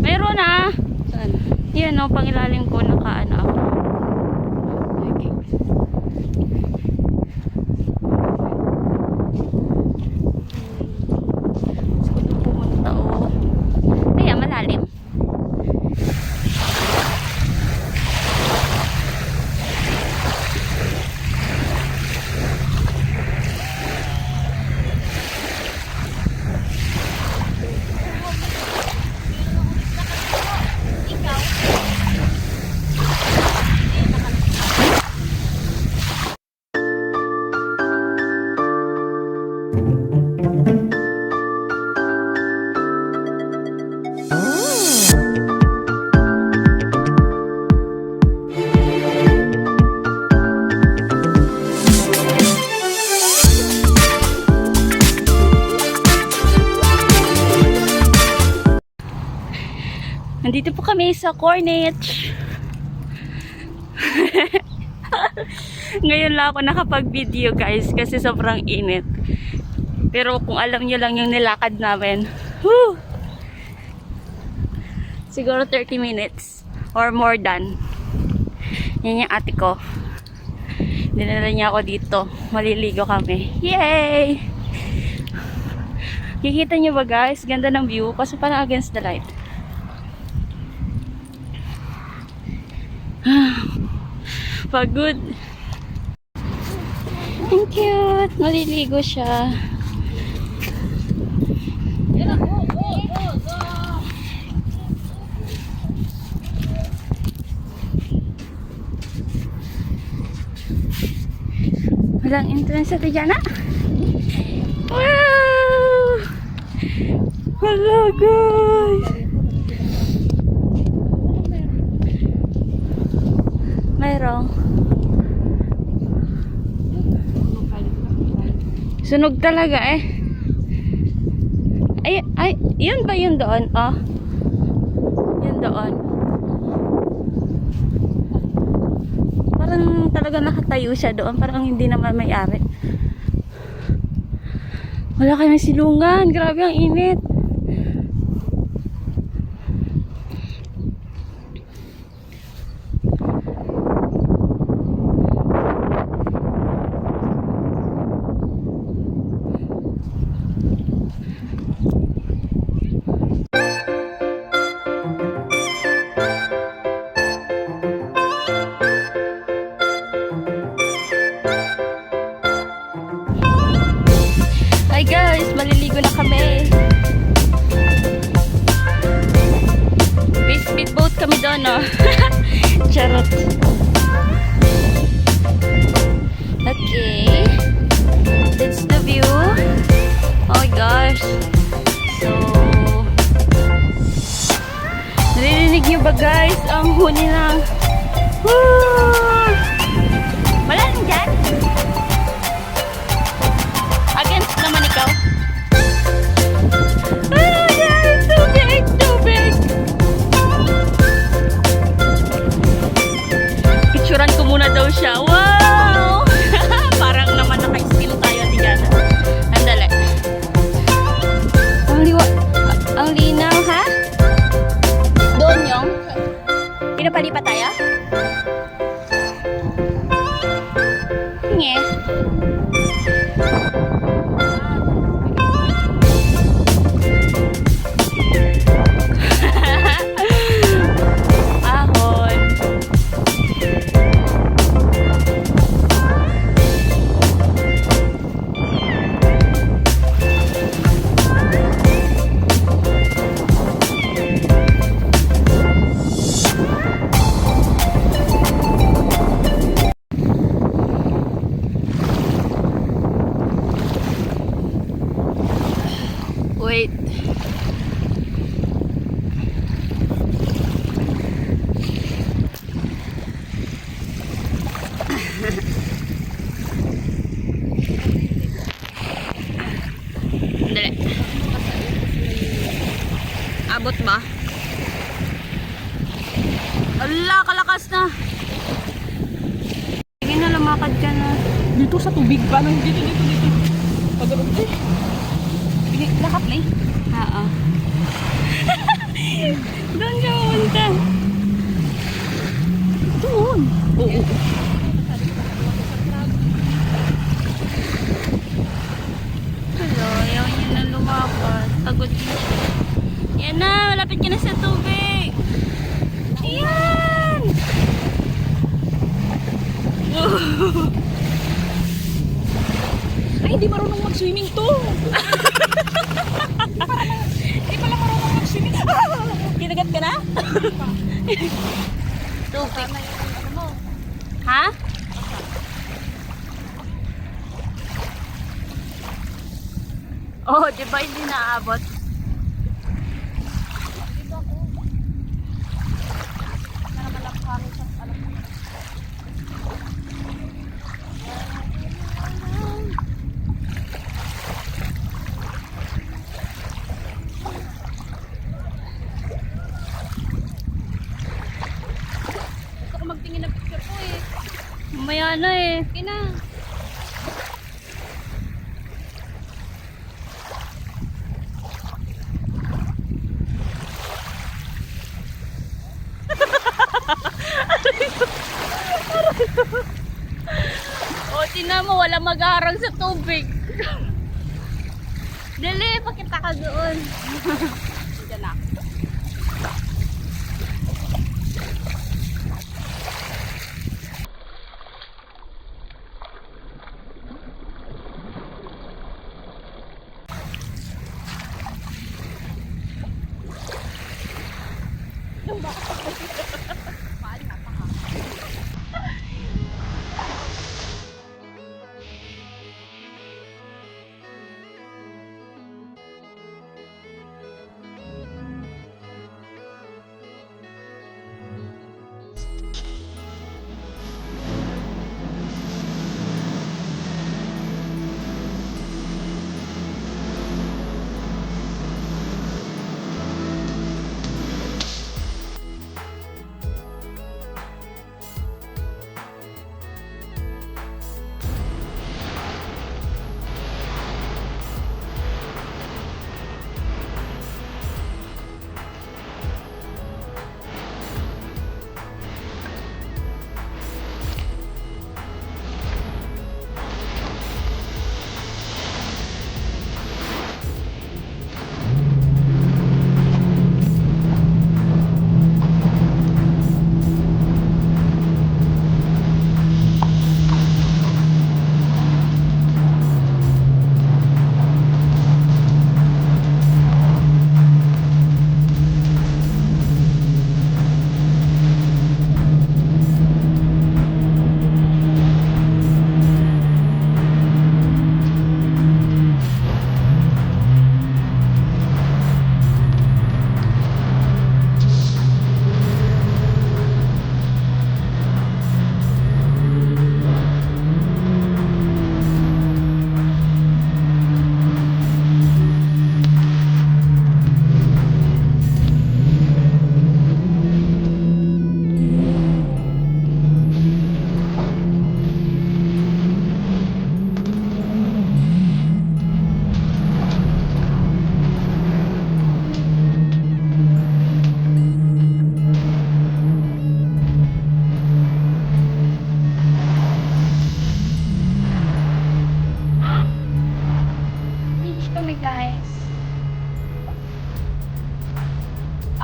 Mayroon na. Saan? Yan o, pangilalim ko nakaano ako. Okay. Gusto ko pumunta o. Kaya malalim. Nandito po kami sa Corniche. Ngayon lang ako nakapag-video guys kasi sobrang init. Pero kung alam nyo lang yung nilakad namin, whew, siguro 30 minutes or more than. Yan yung ate ko. Dinala niya ako dito. Maliligo kami. Yay! Kikita nyo ba guys? Ganda ng view kasi parang against the light. Pagod. Ang cute. Maliligo siya. Walang entrance sa Tijana. Wow! Hello guys! Mayroong. Sunog talaga eh. Ay, yun ba yun doon? Oh. Yun doon. Parang talaga nakatayo siya doon. Parang hindi naman may-ari. Wala kaming silungan. Grabe ang init. Hi guys, maliligo na kami. May speedboat kami doon, no? Charot. Okay. That's the view. Oh my gosh. So, naririnig nyo ba guys ang huni ng woo! Malalim dyan? Against naman ikaw. Oh yeah, tubig, tubig. Picturean ko muna daw siya. Wow! Parang naman naka-skill tayo, Tigana. Andali. Ang linaw, ha? Doon yung pinapalipa tayo? Nge. Ahon. Wait. Dali. Abot ba? Ala, kalakas na. Sige na, lumakad ka na. Dito sa tubig pa. Dito. Pagod eh. Sige, lakap na eh. Oo. ka. Doon. Oo. Hello, ayaw niya na lumapas. Pagod din siya. Yan na, malapit ka na sa tubig. Ayan! Ay, hindi marunong mag-swimming to. Hindi pala marunong mag-swimming. Kinagat ka na? Tubig. Ha? Oh, di ba hindi naabot? Gusto ko magtingin ng picture ko eh. Mamaya na eh. Okay na. O, tingnan mo, wala mag-aarang sa tubig. Dali, pakita ka doon. Diyan na.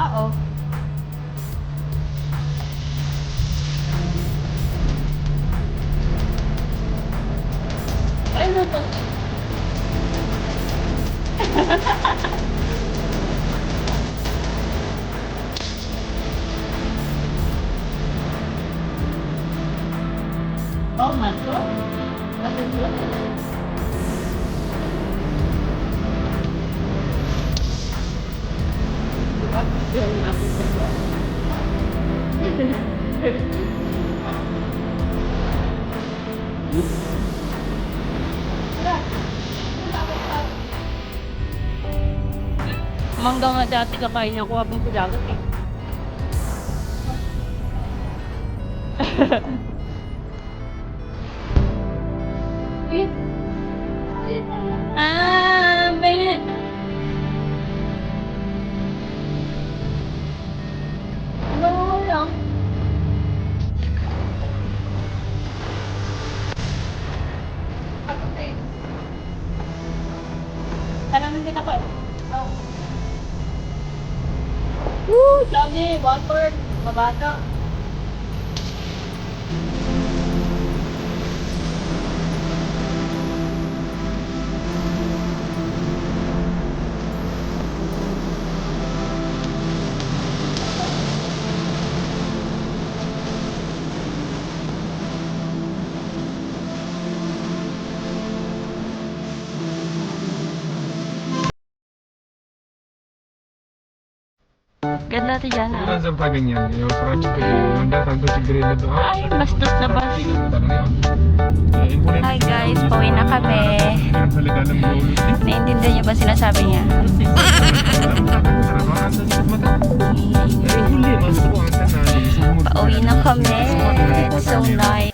Oo. Ano to? Oh, mato? Ano to? Mangga nga dati kakain ako habang kudagat eh. Ah, Ben! Dami, water. Mabata. Ganda rin yan. Bukan sampai ganyan. Yung project ko yung Honda tanto si Grilla doon. Ay, bastos na bas. Hi guys, pauwi na kami. Naiintindihan niyo ba sinasabi niya? Pauwi na kami. It's so nice.